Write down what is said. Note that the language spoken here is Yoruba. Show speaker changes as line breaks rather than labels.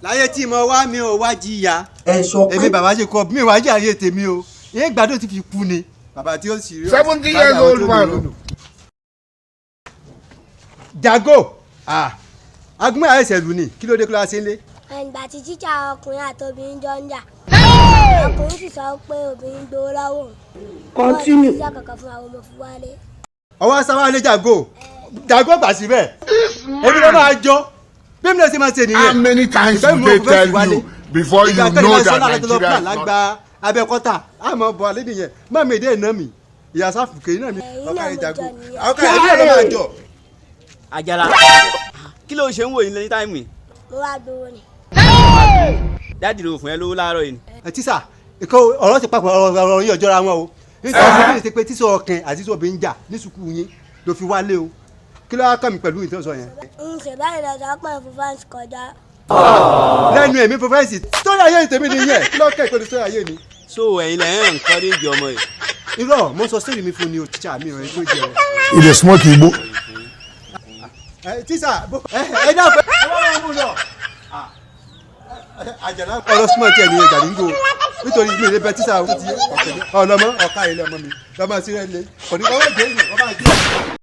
láyé tí mo wá mi ò wá jìyà.
ẹ sọ pé
èmi bàbá ṣe kọ mi ò wá jìyà ayé tèmi o ìyẹn gbádùn ti fi kú ni bàbá tí ó sì rí
70 years old man.
Jago agunmọ̀ àìsẹ̀ lù ní kí ló dé kí ló wá sí ilé.
ìgbà tí jíjà ọkùnrin àti obìnrin jọ ń jà ọkùnrin sì sọ pé obìnrin gbowó lọ́wọ́
continue.
ìjà kankan fún àwọn ọmọ fún wálé.
ọwọ́ sáwá lé Jago gbà síbẹ̀ èmi ló máa jọ bí mi lè ṣe máa ṣe nìyẹn.
How many times do they tell you before you know that Nigeria is not?
lágbá abẹ́kọ́tà àmọ́ bọ̀ alẹ́ nìyẹn má mi dé iná mi ìyá sáfùkè iná mi ọkà Jago ọkà ẹ̀mí ló máa jọ.
Àjàlá kí ló ṣe ń wò yín ní táìmù yìí.
mo wá gbowó ni.
dáàdì ló fún ẹ lówó láàárọ̀ yìí.
tíṣà ọ̀rọ̀ ti papọ̀ ọ̀rọ̀ yín ọjọ́ra wọn o nítorí ti pé tíṣà ọkàn àti tíṣà obìnrin jà ní sùkúù yín ló fi wálé o kí ló wá kàn mí pẹ̀lú ìtọ́sọ yẹn.
n ṣe báyìí lọ́sọ̀ pé fún fáǹsì kọjá.
lẹ́nu ẹ̀mí pọfẹ́sì sórí ayé tèmi nìyẹn kí ló kẹ́ ìpele sórí ayé ni.
so ẹ̀yin lẹ́yìn encourage ọmọ yìí.
irọ́ mo sọ sórí mi fún ni o tíṣà mi ò ẹ̀ tó jẹ o.
Ilé smoke igbo.
tíṣà ẹ dáa pé ẹ wá wọn mú lọ. Àjàlá ọ̀rọ̀ smart ẹ̀ ní ẹ̀jà nígbò nítorí ilé ilé bẹ tíṣà ọlọmọ ọ̀ka ilé ọmọ mi lọ́mọ sí rẹ̀ lé kò ní kọ́ wọ́n jẹ́ ìlú ọba àjẹ́.